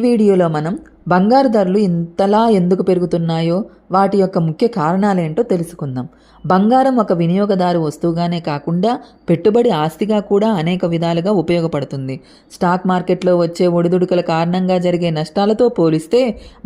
వీడియోలో మనం బంగారు ధరలు ఇంతలా ఎందుకు పెరుగుతున్నాయో వాటి యొక్క ముఖ్య కారణాలేంటో తెలుసుకుందాం. బంగారం ఒక వినియోగదారు వస్తువుగానే కాకుండా పెట్టుబడి ఆస్తిగా కూడా అనేక విధాలుగా ఉపయోగపడుతుంది. స్టాక్ మార్కెట్లో వచ్చే ఒడిదుడుకుల కారణంగా జరిగే నష్టాలతో పోలిస్తే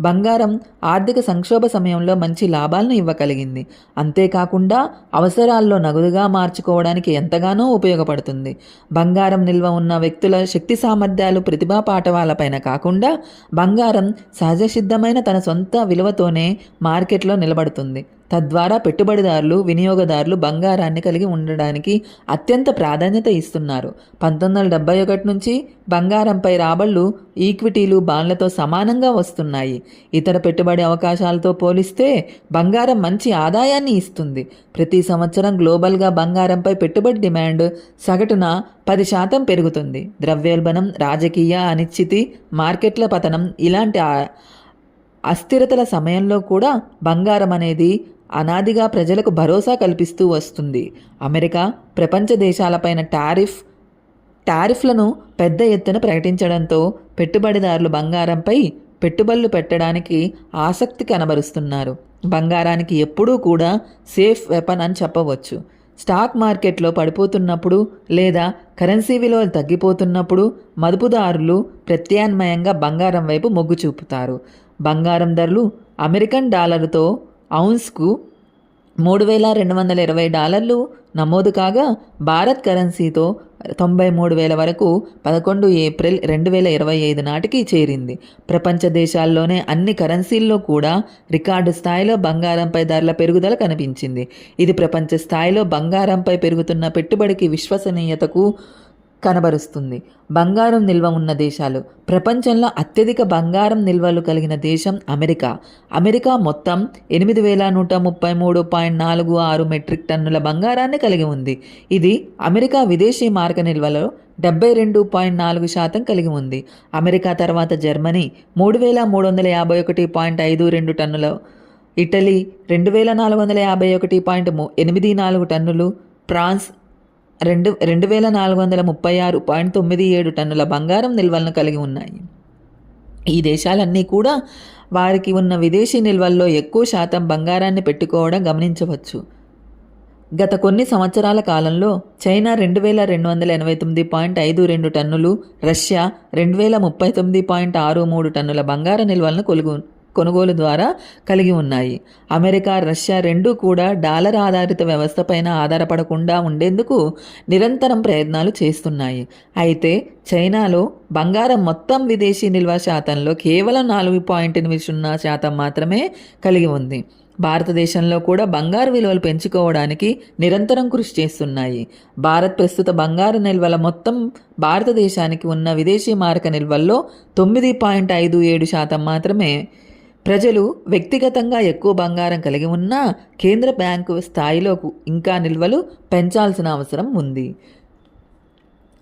బంగారం ఆర్థిక సంక్షోభ సమయంలో మంచి లాభాలను ఇవ్వగలిగింది. అంతేకాకుండా అవసరాల్లో నగదుగా మార్చుకోవడానికి ఎంతగానో ఉపయోగపడుతుంది. బంగారం నిల్వ ఉన్న వ్యక్తుల శక్తి సామర్థ్యాలు ప్రతిభా పాఠవాలపైన కాకుండా బంగారం సహజ సిద్ధమైన తన సొంత విలువతోనే మార్కెట్లో నిలబడుతుంది. తద్వారా పెట్టుబడిదారులు, వినియోగదారులు బంగారాన్ని కలిగి ఉండడానికి అత్యంత ప్రాధాన్యత ఇస్తున్నారు. 1971 నుంచి బంగారంపై రాబళ్లు ఈక్విటీలు, బాండ్లతో సమానంగా వస్తున్నాయి. ఇతర పెట్టుబడి అవకాశాలతో పోలిస్తే బంగారం మంచి ఆదాయాన్ని ఇస్తుంది. ప్రతి సంవత్సరం గ్లోబల్గా బంగారంపై పెట్టుబడి డిమాండ్ సగటున 10% పెరుగుతుంది. ద్రవ్యోల్బణం, రాజకీయ అనిశ్చితి, మార్కెట్ల పతనం ఇలాంటి అస్థిరతల సమయంలో కూడా బంగారం అనేది అనాదిగా ప్రజలకు భరోసా కల్పిస్తూ వస్తుంది. అమెరికా ప్రపంచ దేశాలపైన టారిఫ్లను పెద్ద ఎత్తున ప్రకటించడంతో పెట్టుబడిదారులు బంగారంపై పెట్టుబడులు పెట్టడానికి ఆసక్తి కనబరుస్తున్నారు. బంగారానికి ఎప్పుడూ కూడా సేఫ్ వెపన్ అని చెప్పవచ్చు. స్టాక్ మార్కెట్లో పడిపోతున్నప్పుడు లేదా కరెన్సీ విలువలు తగ్గిపోతున్నప్పుడు మదుపుదారులు ప్రత్యామ్నాయంగా బంగారం వైపు మొగ్గు చూపుతారు. బంగారం ధరలు అమెరికన్ డాలర్తో ఔన్స్కు $3,220 నమోదు కాగా భారత్ కరెన్సీతో 93,000 వరకు 11 ఏప్రిల్ 2025 నాటికి చేరింది. ప్రపంచ దేశాల్లోనే అన్ని కరెన్సీల్లో కూడా రికార్డు స్థాయిలో బంగారంపై ధరల పెరుగుదల కనిపించింది. ఇది ప్రపంచ స్థాయిలో బంగారంపై పెరుగుతున్న పెట్టుబడికి విశ్వసనీయతకు కనబరుస్తుంది. బంగారం నిల్వ ఉన్న దేశాలు. ప్రపంచంలో అత్యధిక బంగారం నిల్వలు కలిగిన దేశం అమెరికా. అమెరికా మొత్తం 8,133.46 మెట్రిక్ టన్నుల బంగారాన్ని కలిగి ఉంది. ఇది అమెరికా విదేశీ మార్క నిల్వలో 72.4% కలిగి ఉంది. అమెరికా తర్వాత జర్మనీ 3,351.52 టన్నులు, ఇటలీ 2,451.84 టన్నులు, ఫ్రాన్స్ 2,436.97 టన్నుల బంగారం నిల్వలను కలిగి ఉన్నాయి. ఈ దేశాలన్నీ కూడా వారికి ఉన్న విదేశీ నిల్వల్లో ఎక్కువ శాతం బంగారాన్ని పెట్టుకోవడం గమనించవచ్చు. గత కొన్ని సంవత్సరాల కాలంలో చైనా 2,289.52 టన్నులు, రష్యా 2,039.63 టన్నుల బంగార నిల్వలను కొనుగోలు ద్వారా కలిగి ఉన్నాయి. అమెరికా, రష్యా రెండూ కూడా డాలర్ ఆధారిత వ్యవస్థపైన ఆధారపడకుండా ఉండేందుకు నిరంతరం ప్రయత్నాలు చేస్తున్నాయి. అయితే చైనాలో బంగారం మొత్తం విదేశీ నిల్వ శాతంలో కేవలం 4.80% మాత్రమే కలిగి ఉంది. భారతదేశంలో కూడా బంగారు విలువలు పెంచుకోవడానికి నిరంతరం కృషి చేస్తున్నాయి. భారత్ ప్రస్తుత బంగారు నిల్వల మొత్తం భారతదేశానికి ఉన్న విదేశీ మారక నిల్వల్లో 9.57% మాత్రమే. ప్రజలు వ్యక్తిగతంగా ఎక్కువ బంగారం కలిగి ఉన్నా కేంద్ర బ్యాంకు స్థాయిలో ఇంకా నిల్వలు పెంచాల్సిన అవసరం ఉంది.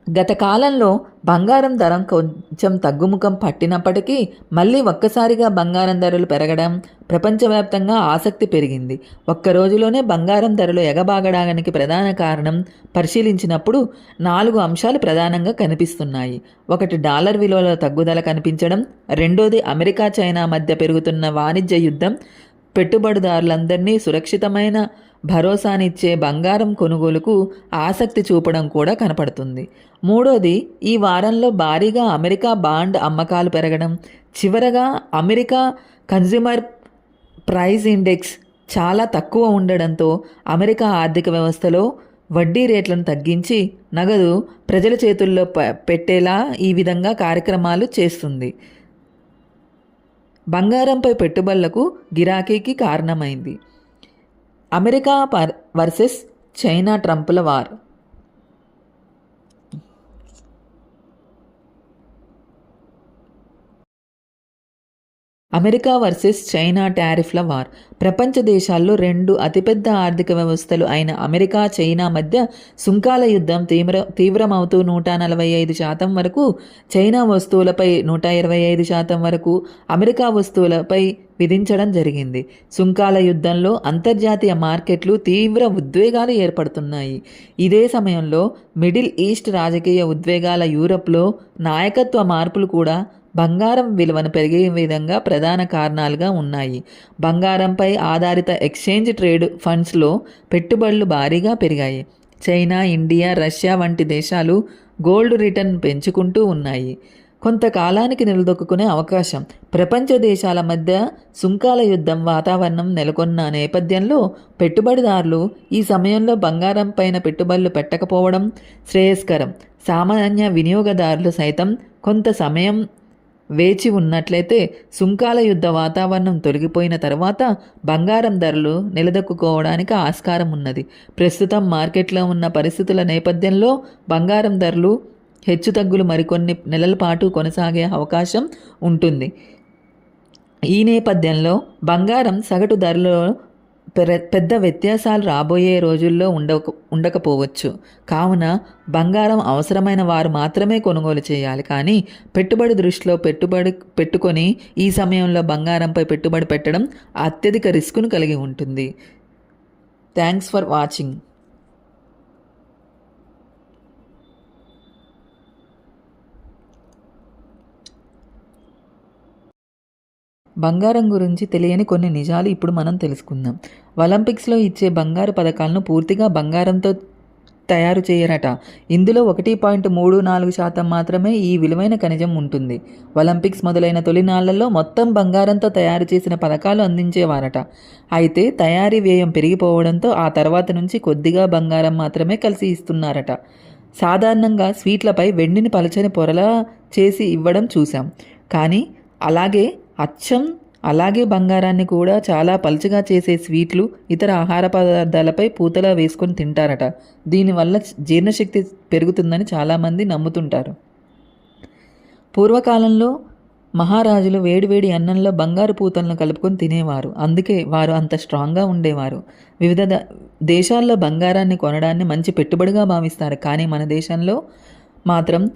గత కాలంలో బంగారం ధర కొంచెం తగ్గుముఖం పట్టినప్పటికీ మళ్ళీ ఒక్కసారిగా బంగారం ధరలు పెరగడం, ప్రపంచవ్యాప్తంగా ఆసక్తి పెరిగింది. ఒక్క రోజులోనే బంగారం ధరలు ఎగబాగడానికి ప్రధాన కారణం పరిశీలించినప్పుడు 4 అంశాలు ప్రధానంగా కనిపిస్తున్నాయి. ఒకటి, డాలర్ విలువలో తగ్గుదల కనిపించడం. రెండోది, అమెరికా చైనా మధ్య పెరుగుతున్న వాణిజ్య యుద్ధం పెట్టుబడిదారులందరినీ సురక్షితమైన భరోసానిచ్చే బంగారం కొనుగోలుకు ఆసక్తి చూపడం కూడా కనపడుతుంది. మూడోది, ఈ వారంలో భారీగా అమెరికా బాండ్ అమ్మకాలు పెరగడం. చివరగా అమెరికా కన్జ్యూమర్ ప్రైస్ ఇండెక్స్ చాలా తక్కువ ఉండడంతో అమెరికా ఆర్థిక వ్యవస్థలో వడ్డీ రేట్లను తగ్గించి నగదు ప్రజల చేతుల్లో పెట్టేలా ఈ విధంగా కార్యక్రమాలు చేస్తుంది. బంగారంపై పెట్టుబడులకు గిరాకీకి కారణమైంది. అమెరికా వర్సెస్ చైనా ట్రంప్ల వార్. అమెరికా వర్సెస్ చైనా టారిఫ్ల వార్. ప్రపంచ దేశాల్లో 2 అతిపెద్ద ఆర్థిక వ్యవస్థలు అయిన అమెరికా, చైనా మధ్య సుంకాల యుద్ధం తీవ్రమవుతూ 145% వరకు చైనా వస్తువులపై, 125% వరకు అమెరికా వస్తువులపై విధించడం జరిగింది. సుంకాల యుద్ధంలో అంతర్జాతీయ మార్కెట్లు తీవ్ర ఉద్వేగాలు ఏర్పడుతున్నాయి. ఇదే సమయంలో మిడిల్ ఈస్ట్ రాజకీయ ఉద్వేగాల, యూరప్లో నాయకత్వ మార్పులు కూడా బంగారం విలువను పెరిగే విధంగా ప్రధాన కారణాలుగా ఉన్నాయి. బంగారంపై ఆధారిత ఎక్స్చేంజ్ ట్రేడ్ ఫండ్స్లో పెట్టుబడులు భారీగా పెరిగాయి. చైనా, ఇండియా, రష్యా వంటి దేశాలు గోల్డ్ రిటర్న్ పెంచుకుంటూ ఉన్నాయి. కొంతకాలానికి నిలదొక్కునే అవకాశం. ప్రపంచ దేశాల మధ్య సుంకాల యుద్ధం వాతావరణం నెలకొన్న నేపథ్యంలో పెట్టుబడిదారులు ఈ సమయంలో బంగారం పైన పెట్టుబడులు పెట్టకపోవడం శ్రేయస్కరం. సామాన్య వినియోగదారులు సైతం కొంత సమయం వేచి ఉన్నట్లయితే సుంకాల యుద్ధ వాతావరణం తొలగిపోయిన తర్వాత బంగారం ధరలు నిలదొక్కుకోవడానికి ఆస్కారం ఉన్నది. ప్రస్తుతం మార్కెట్లో ఉన్న పరిస్థితుల నేపథ్యంలో బంగారం ధరలు హెచ్చుతగ్గులు మరికొన్ని నెలల పాటు కొనసాగే అవకాశం ఉంటుంది. ఈ నేపథ్యంలో బంగారం సగటు ధరలో పెద్ద వ్యత్యాసాలు రాబోయే రోజుల్లో ఉండకపోవచ్చు. కావున బంగారం అవసరమైన వారు మాత్రమే కొనుగోలు చేయాలి. కానీ పెట్టుబడి దృష్టిలో పెట్టుకొని ఈ సమయంలో బంగారంపై పెట్టుబడి పెట్టడం అత్యధిక రిస్కును కలిగి ఉంటుంది. Thanks for watching. బంగారం గురించి తెలియని కొన్ని నిజాలు ఇప్పుడు మనం తెలుసుకుందాం. ఒలింపిక్స్లో ఇచ్చే బంగారు పథకాలను పూర్తిగా బంగారంతో తయారు చేయరట. ఇందులో 1.34% మాత్రమే ఈ విలువైన ఖనిజం ఉంటుంది. ఒలింపిక్స్ మొదలైన తొలినాళ్లలో మొత్తం బంగారంతో తయారు చేసిన పథకాలు అందించేవారట. అయితే తయారీ వ్యయం పెరిగిపోవడంతో ఆ తర్వాత నుంచి కొద్దిగా బంగారం మాత్రమే కలిసి ఇస్తున్నారట. సాధారణంగా స్వీట్లపై వెండిని పలచని పొరలా చేసి ఇవ్వడం చూసాం. కానీ అలాగే బంగారాన్ని కూడా చాలా పలుచగా చేసే స్వీట్లు, ఇతర ఆహార పదార్థాలపై పూతలా వేసుకొని తింటారట. దీనివల్ల జీర్ణశక్తి పెరుగుతుందని చాలామంది నమ్ముతుంటారు. పూర్వకాలంలో మహారాజులు వేడివేడి అన్నంలో బంగారు పూతలను కలుపుకొని తినేవారు. అందుకే వారు అంత స్ట్రాంగ్గా ఉండేవారు. వివిధ దేశాల్లో బంగారాన్ని కొనడాన్ని మంచి పెట్టుబడిగా భావిస్తారు. కానీ మన దేశంలో మాత్రం